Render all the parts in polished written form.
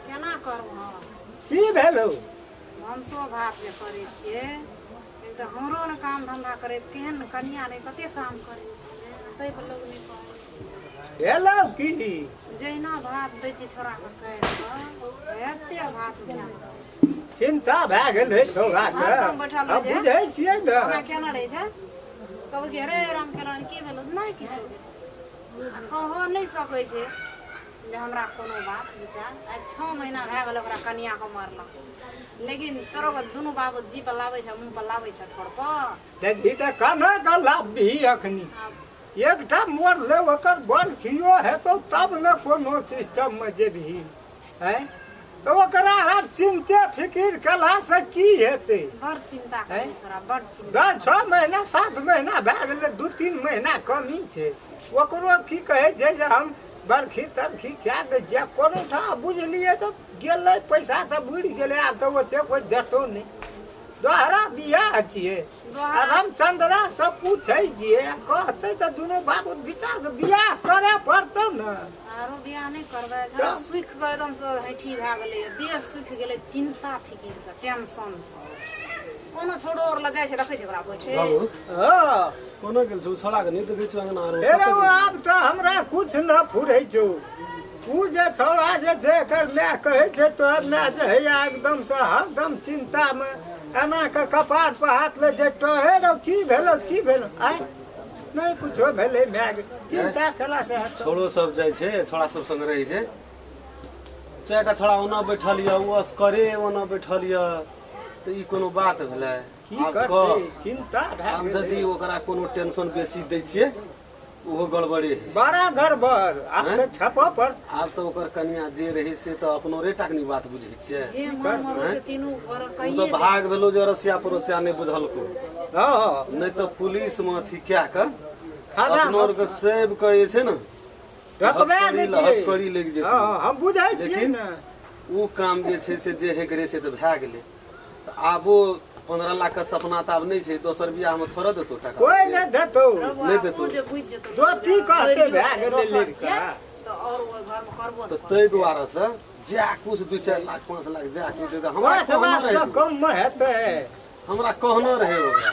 केना करबो की भेलो भनसो भात जे करै छियै एक तऽ हमरो ने काम धंधा करे केहन कनिया नहीं कते काम करे तै पर लोग नहीं करे भेलो की जहिना भात दै छै छोरा के कहि एते भात भेल चिंता भए गेल है छोरा के हरदम बैठल हम रहै छै बुझै छियै ने हमरा केना रहै छै कब के रे राम केना की भेलो नहीं किछो भेल कहो नहीं सकै छै जे हमरा कोनो बात विचार आज 6 महीना भए गेल ओकरा कनिया के मरला लेकिन तोरो के दुनू बाबू जी पर लाबै छ मुंह पर लाबै छ ठोर पर देखी त कना का लाभी अखनी एकटा मोर ले ओकर बड़ खियो हेतौ तब न कोनो सिस्टम में जेबही हैं तो ओकरा हर चिंते फिकिर कला से की हेतै बड़ चिंता करे छोरा बड़ चिंता 6 महीना 7 महीना भए गेलै 2-3 महीना कमी छै ओकरो की कहै छै जे हम बरखी तरखी क्या दे जे कोनो ठा बुझलिए तो गेलै पैसा त बुढ़ गेलै आब त ओते कोई देतो नहीं दोहरा बियाह छियै रामचंद्रा सब पूछै छियै कहतै त दुनू बाबू विचार के बियाह करे पड़तौ न आरो बियाह नहीं करबै छोरा सुख गए एकदम से हैठी भए गेलै देह सुख गेलै चिंता फिकिर से टेंशन से कोनो छोड़ो और ल जाय छै देखै छै ओकरा बैठे बाबू हां कोनो गेल छौ छोड़ा के नहीं देखै छौ अंगना आरो हेरो आब त हमरा कुछ न फुरै छौ उ जे छोड़ा जे छै एकर माय कहै छै तोहर माय जे हैया एकदम से हरदम चिंता में एना के कपार पर हाथ ले जे टहे रो की भेलो आय नहीं कुछो भेलै माय चिंता कला से छोड़ो सब जाय छै छोड़ा सब संग रहै छै चारिटा छोड़ा ओना बैठल य उ असकरे ओना बैठल य त ई कोनो बात भेलै की करतै चिंता भए आब गेलै यदि ओकरा कोनो टेंशन बेसी दै छियै ओहो गड़बड़ी बड़ा गड़बड़ आब त छपा पर आब त ओकर कनिया जे रही से त अपनो रे टाकनी बात बुझै छियै जे मन मरो से तीनू घर उ त कहिए भाग भेलो जे रसिया परोसिया नहीं बुझलको हां नहीं तो पुलिस में अथी क्या कर खाना अपनो और के सेब के जे छै न रखबे हथकड़ी लग जेतै हां हम बुझै छियै लेकिन न उ काम जे छै से जे हे करे से त भए गेलै त आबो 15 लाख के सपना त आब नहीं छै दोसर बियाह में थोड़ा देतो टका कोई नहीं देतो नहीं देतो जे बुझ जेतो दोती कहते भए गेलै लड़का तो और वो घर में करबो तो तै द्वारा से जा कुछ 2-4 लाख 5 लाख जा कुछ दे हमरा 5 लाख से कम में हेतै हमरा कहना रहे ओकरा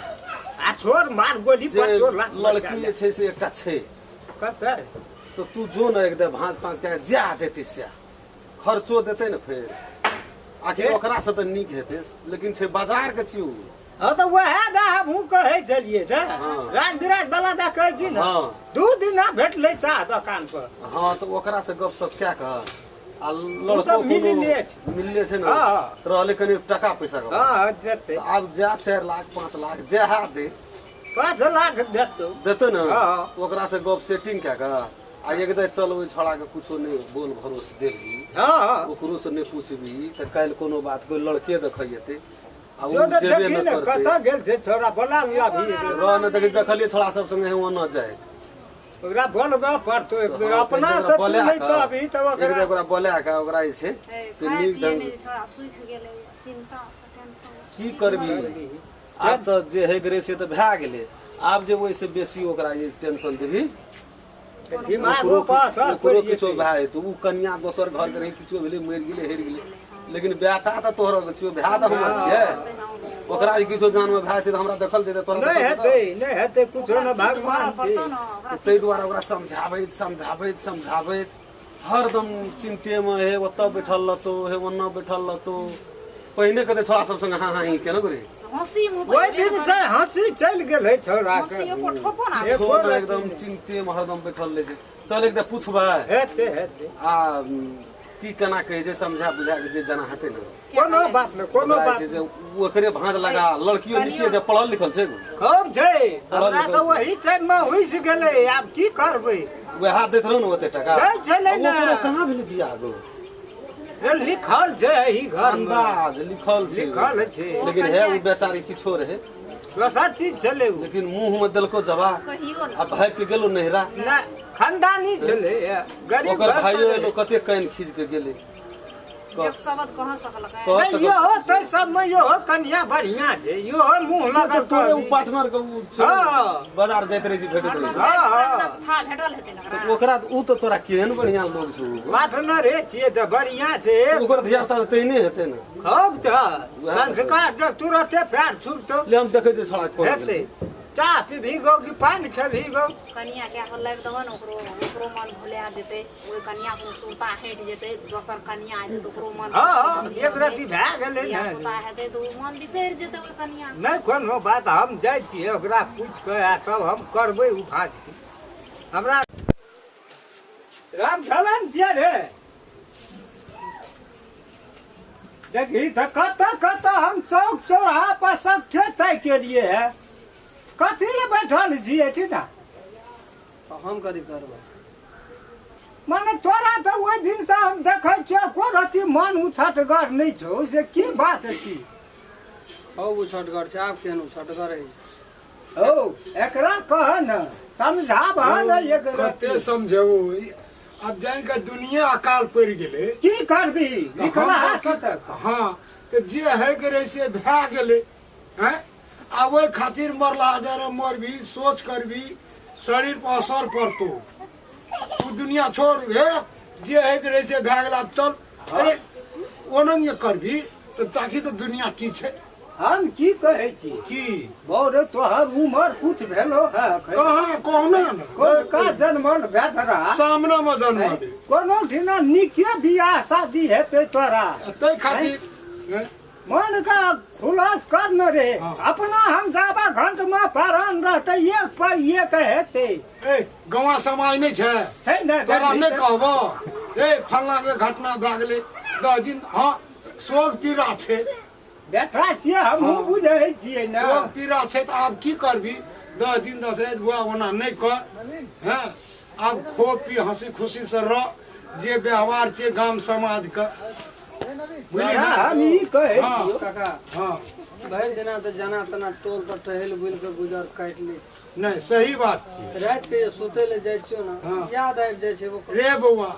आ छोड़ मार गोली जे 5 लाख लड़की जे छै से एकटा छै कते तो तू जो न एकदम भांज पांच के जा देते से खर्चो देते न फिर आखिर ओकरा से त नीक हेतै लेकिन छै बाजार के छियौ हां त वहे दा हमहु कहै छलिए द हाँ। रात बिरात वाला दा कहै छी न हाँ। 2 दिन भेटलै चा दुकान पर हाँ तो ओकरा से गप सप क्या कह आ तो लड़को मिलले छै न हाँ। रहले कनी टका पैसा के हां देते आब जा 4 लाख 5 लाख जहा दे 5 लाख देतो देते न हाँ। ओकरा से गप सेटिंग क्या कर आ एकदम चल ओइ छड़ा के कुछो नहीं बोल भरोसे देबी हां ओकरो से नहीं पूछबी त काल कोनो बात कोई लड़के देखैते आ उ जो जेबे देखी न न करते कता गेल छै छोरा बोला ला भी रह न देखलिए छोड़ा सब संगे हुआ न जाए ओकरा बोलबा पड़तो एक बेर हाँ, अपना एक से तू बोले नहीं का। तो अभी तो एक ओकरा ओकरा बोले का ओकरा जे छै से खाए नीक पिए ढंग नहीं छोरा सुख गेलै चिंता से टेंशन की करबी आब त जे हे करे से त भए गेलै आब जे ओइ से बेसी ओकरा जे टेंशन देबी दिमागो पास ओकरो किछो भए जेतौ उ कन्या दोसर घर के रही किछो भेलै मरि गेलै हेर गेलै लेकिन बेटा त तोहर छियौ भए त हमर छियै ओकरा जे किछो जान में भए जेतै त हमरा देखल जेतै तोहर नहीं हेतै कुछो न भगवान छै ताहि दुआरे ओकरा समझाबैत हरदम चिंते में हे ओतऽ बैठल रहतो हे ओन्ना बैठल रहतो पहिने कते छोड़ा सब संग हाँ हाँ ही केना करे हंसी मुंह ओइ दिन से हंसी चल गेलै छोरा के हंसी ऊपर ठोपो ना छोड़ एकदम चिंते में हरदम बैठल रहे छै चल एकदम पूछबै हेतै आ की केना कहै छै समझा बुझा के जे जना हेतै न कोनो बात न कोनो ओकरा बात छै जे ओकरे भांज लगा लड़कियो लिखिए जे पढ़ल लिखल छै कम छै हमरा तो वही टाइम में हुइस गेलै आब की करबै वएह दैत रहौ न ओते टका दै छलै न ओकरो कहाँ भेलै बियाह गो लिखल छै एही घर में अंदाज लिखल छै लेकिन हे उ बेचारी किछो रहे दोसर चीज छलै उ लेकिन मुंह में देलको जवाब कहियो आ भाग के गेलो नहिरा ना खानदानी छलै गरीब ओकर घर भाइयो पर एलो कते कान खींच के गेलै एक शब्द कह सकलक है। कह नहीं यो तो सब में यो कन्या बढ़िया छै यो मुंह लगल तोरे तो पार्टनर के हाँ। बाजार जाइत रही भेटत रही था भेटल हेतै ना ओकरा उ तो तोरा केहन बढ़िया लोग छै पार्टनर रे छियै त बढ़िया छै ओकर धिया पुता तैने हेतै ने अब त संस्कार जब तुरते पैर छूटतो ले हम देखै छै छड़ा हेतै चाह पीबी गो कि पानी खेबी गो कनिया के आके लाइब देबो न ओकरो मन भुला जेतै ओइ कनिया को सुता हटि जेतै दोसर कनिया आइ तो ओकरो मन हाँ एक रति भए गेलै या ने सुता हेतै तो मन बिसरि जेतै ओइ कनिया नहीं कोनो बात हम जाइ छियै ओकरा पूछ के आ तब हम करबै उ भाज हमरा राम चलन छियै रे देखी त कत हम चौक चौराहा पर सब तय के लिए है कथी ले बैठल छियै टीना हम कथी करबै माने तोरा तो ओहि दिन से हम देखै छियै को रति मन उछटगर नहीं छौ से की बात छी हौ उ छटगर छै आब केहन उ छटगर है ओ एकरा कह न समझाब न एक कते रति समझेबो अब जान के दुनिया अकाल पड़ गेले की करबी लिखला कतक हाँ तो जे है करे से भए गेले हैं आब ओहि खातिर मरला जरा मरबी सोच करबी शरीर पर असर पड़तो तू दुनिया छोड़ हे जे है करे से भए गेला चल अरे ओनंग करबी तो ताकि तो दुनिया की छै हम की कहै छी की बौरे तोहर उमर कुछ भेलो है कहाँ कहना कोन का जन्मल भेदरा सामने में जन्म कोनो ठिना निके बियाह शादी हेतै तोरा तै खातिर हैं? मन का खुलास कर न रे हाँ। अपना हम जाबा घंट में पारण रहते एक पर एक हेतै ए गवा समाज नहीं छै छै न तोरा नहीं कहबो ए फलना के घटना भए गेलै 10 दिन हाँ शोक पीड़ा छै बेटा छियै हमहूँ हाँ। बुझै छियै न शोक पीड़ा छै तऽ आब की करबी 10 दिन 10 राति बुआ ओना नहीं कर हैं आब खो पी हंसी खुशी से रह जे व्यवहार छै गाम समाज के बुझली ना, ना हम ई कहै हाँ। छियै काका हाँ भरि दिना तऽ जना तना टोल पर टहल बुल के गुजर काटि लै नहीं सही बात छै राति के सुतै ले जाइ छियो हाँ। ना याद आबि जाइ छै ओकर रे बौआ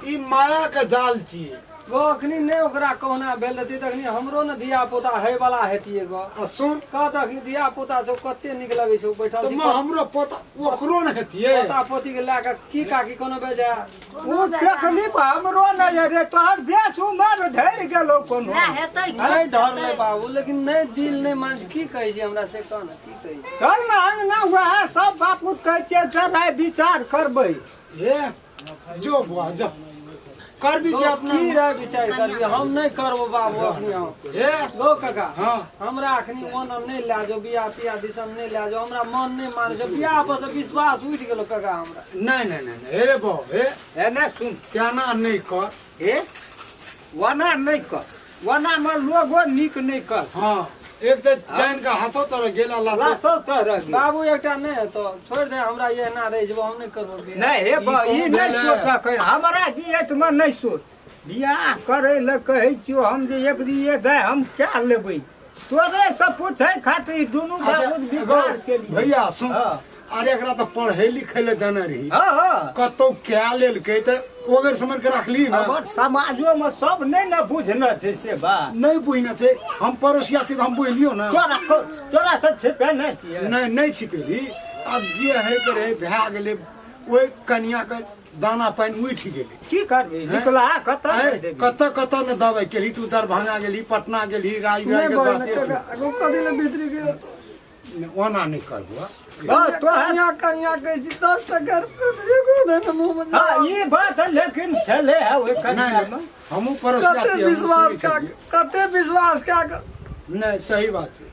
ई माया के जाल छियै गो अखनी नहि ओकरा कहना भेल रहती तखनी हमरो ने धिया पुता है वाला हेतिए गो आ सुन कहत अखनी धिया पुता सब कते नीक लगै छै उ बैठल तऽ छी माँ हमरो पोता ओकरो ने हेतियै पोता पोती के लए के की काकी कोनो बेजा ओ तकलीफ हमरो न ये रे तोहर बेस उमर ढरि गेलो कोनो ना हेतै की? नहीं डर नहीं बाबू लेकिन नहीं दिल नहीं मान की कहै छी हमरा से कह ना की कहै छी चल न अंगना वएह सब बापूत कहै छियै जरा विचार करबै हे जो बुआ जो करबी के अपना की रह विचार करबी हम नहीं करबो बाबू अखनी हम हे गो काका हाँ हमरा अखनी ओन नहीं ला जो बियाह तिया दिसम नहीं ला जो हमरा मन नहीं माने जो बियाह पर से विश्वास उठ गेलो काका हमरा नहीं नहीं नहीं हे रे बाबू हे एने सुन केना नहीं कर ए वना नहीं कर वना में लोगो नीक नहीं कर हाँ एक तो जान के हाथों तरह गेला लातो लातो तरह की। बाबू एकटा नहीं है तो छोड़ दे हमरा ये ना रह जब हम नहीं करबो बियाह नहीं हे बा ई नहीं भेलै। सोच सकै हमरा जियत में नहीं सोच बियाह करे ले कहै छियो हम जे एक दिए दे हम क्या लेबै तोरे से पूछै खातिर दुनू बाबू विचार के लिए भैया सुन हाँ। अरे एकरा तो पढ़े लिखे ले देने रही हाँ हाँ कतौ क्या लेलकै तऽ ओगर समझ के रखली ना हमर समाजो में सब नहीं न बुझना छै से बात नहीं बुझने थे हम पड़ोसिया थे तो हम बुझलियो ना तोरा से छिपे नहीं छियै नहीं नहीं छिपेली अब जे है करे भए गेलै ओहि कन्या के दाना पानि उठि गेलै की करबी निकला कतऽ हैं? नहि देबी कतऽ कतऽ ने दवाई केली तू दरभंगा गेली पटना गेली राजगीर नहीं के बोल बाते काका अगो कदी ले भीतरी गेल ओना नहीं करबो तोहर कन्या कन्या कहै छी 10 टका एगो देन मुंह में हाँ ये बात है लेकिन चले है वो नहीं कन्या में नहीं हमहूँ पड़ोसिया कते छियै, हमहूँ विश्वास सुनै का छियै। कते विश्वास का नहीं सही बात है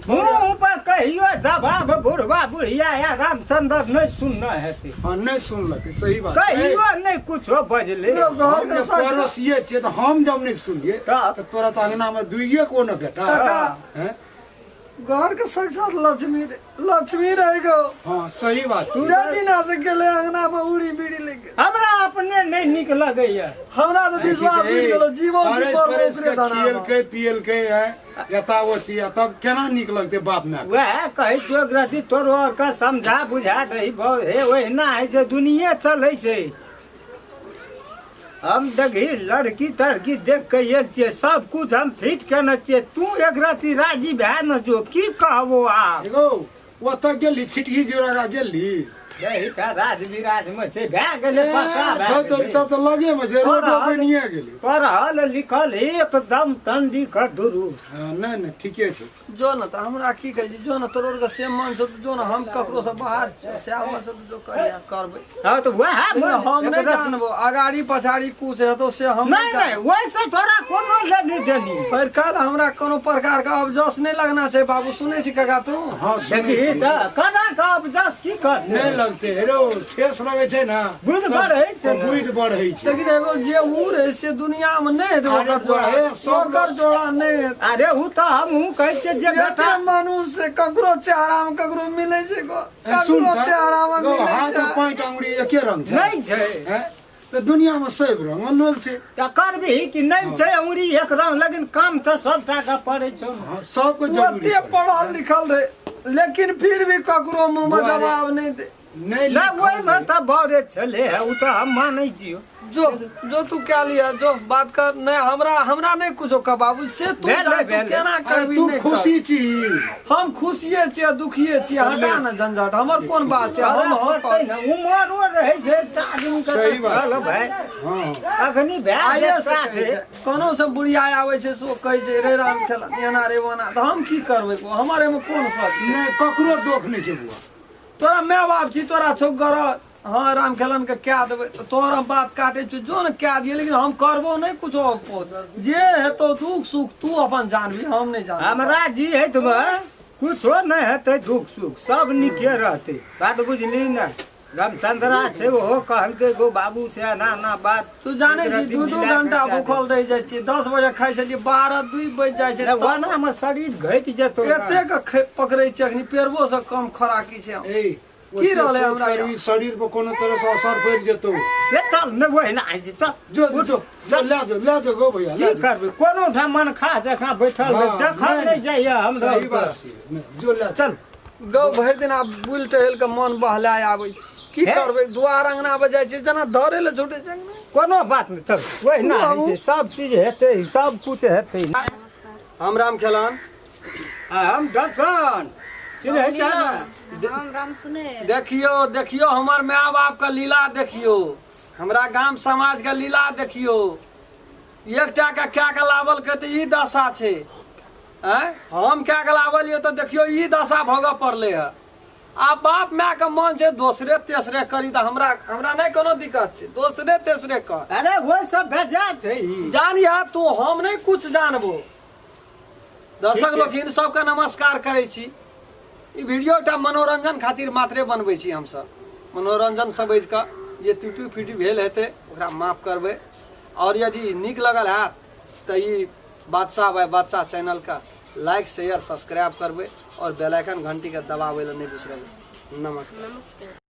मुँह पर कहियो जवाब बुढ़वा बुढ़िया या रामचंद्र नहीं सुनना है हाँ नहीं सुनलकै सही बात है। कहियो नहीं कुछो बजले यो घर हम के जे सच पड़ोसिये छियै तऽ हम जब नहीं सुनिए तऽ? तऽ तोरा तो अंगना में दुइये को न बेटा काका हैं? घर के साक्षात लक्ष्मी रह गो हाँ सही बात है। जा दिना से गेले अंगना में उड़ी बीड़ी लेके हमरा अपने नहीं निक लगैया हमरा तो विश्वास उठ गेलो जीवन परस पर परस ओकरे के दाना खियलकै पियलकै है यथावती है तब केना नीक लगतै बाप माय के? वह कहे जो ग्रति तोरो और का समझा बुझा दही बहुत हे वही ना है जे दुनिया चले छै हम देखी लड़की तड़की देख के ये छियै सब कुछ हम फिट केने छियै तू एक राति राजी भए न जो की कहबो आब एगो ओतऽ गेली छिटकी जोड़ा गेली यही त राज विराज में छै भए गेलै पक्का भए गेलै तब तऽ लगे में जे रोड बनिए गेली पढ़ल लिखल एकदम तंदी का दुरु नहीं नहीं ठीके छै जो न त हमरा की कहै छी जो न तोर के से मन छ जो न हम ककरो से बाहर से आवा छ जो करिया करबै हां तो वह हम नहीं जानबो अगाड़ी पछाड़ी कुछ हेतो से हम नहीं नहीं वैसे तोरा कोनो लेनी देनी फिर कल हमरा कोनो प्रकार का अवजस नहीं लगना चाहिए बाबू सुनै छी काका तू हां देखी त कना का अवजस की कर नहीं लगते हेरो ठेस लगे छै ना बुझ बढ़ै छै बुझ बढ़ै छै लेकिन एगो जे उ रहे से दुनिया में नहीं है ओकर जोड़ा नहीं है अरे उ त हम कहै छै जे बेटा मनुष्य ककरो चेहरा में ककरो मिले छै ककरो चेहरा में मिले हाथ छै पैंट अंगुरी एके रंग छै नहीं छै हैं तो दुनिया में सब रंग लोग छै त करबी कि नहीं छै उंगली एक रंग लेकिन काम त सबटा का पड़ै छौ सबको जरूरी ओते पढ़ल लिखल रहे लेकिन फिर भी ककरो मुंह में जवाब नहीं दे नहीं ना वही में त बड़े छले है उ त हम मानै छियो जो तू क्या लिया जो बात कर नहीं हमरा नहीं कुछो का बाबू से तू केना करबी तू नहीं खुशी छी हम खुशिये छियै दुखिये छियै हटा न झंझट हमर कोन बात छै हम उमरो रहै छै आदमी के सही बात। चल भाई हां अखनी भए आइए जेता से छै कोनो से बुढ़िया आवे छै सो कहै छै रे राम खेला एना रे बना त हम की करबै को हमारे में कोन सब नहीं ककरो दोख नहीं छै बुआ तोरा माय बाप छी तोरा छोकर हाँ राम खेलन के क्या देबै तोहर हम बात काटे छी जो न क्या दिए लेकिन हम करबो नहीं कुछो जे हेतो दुख सुख तू अपन जानबी हम नहीं जान हमरा जी है तुम कुछो नहीं हेतै दुख सुख सब निके रहते बात बुझली न रामचंद्रा छै वो कहलकै गो बाबू से ना बात तू जाने छी दू घंटा भूखल रह जाय छी 10 बजे खाइ छलिए 12-2 बज जाय छै वना में शरीर घट जेतो एते के पकड़ै छै अखनी पेरबो से कम खोराकी छै ए की रहले हमरा शरीर पर कोनो तरह से असर पड़ जेतो ये चल न वही ना आई चल जो ले जो गो भैया ले की करबै कोनो ठाम मन खा जखा बैठल देखल नहीं जाइए हम सही बात छै जो ले चल गो भरि दिन आब बुल टहल के मन बहलाय आबै की करबै दुआर अंगना बजाय छै जना धरे ले छूटे छै कोनो बात नहीं चल वही ना आई सब चीज हेतै सब कुछ हेतै हम राम खेलन हम दर्शन चिन्है छै राम राम सुने देखियो हमर माय बाप का लीला देखियो हमरा गांव समाज का लीला देखियो एकटा के क्या के लावल के त ई दशा छै हैं हम क्या के लावलियो त देखियो ई दशा भोग पड़ले है आ बाप माय के मन छै दोसरे तेसरे करी त हमरा नहीं कोनो दिक्कत छै दोसरे तेसरे कर अरे वो सब भेजा छै जानिया तू हम नहीं कुछ जानबो दर्शक लोग इन सबके नमस्कार करै छी ई वीडियो एकटा मनोरंजन खातिर मात्रे बनबै छी हम सब मनोरंजन समझ के जे टूटी फूटी भेल हेतै ओकरा माफ करबै और यदि नीक लगल है त ई बादशाह भाई बादशाह चैनल का लाइक शेयर सब्सक्राइब करबै और बेल आइकन घंटी के दबाबै ल नहीं बिसरबै नमस्कार।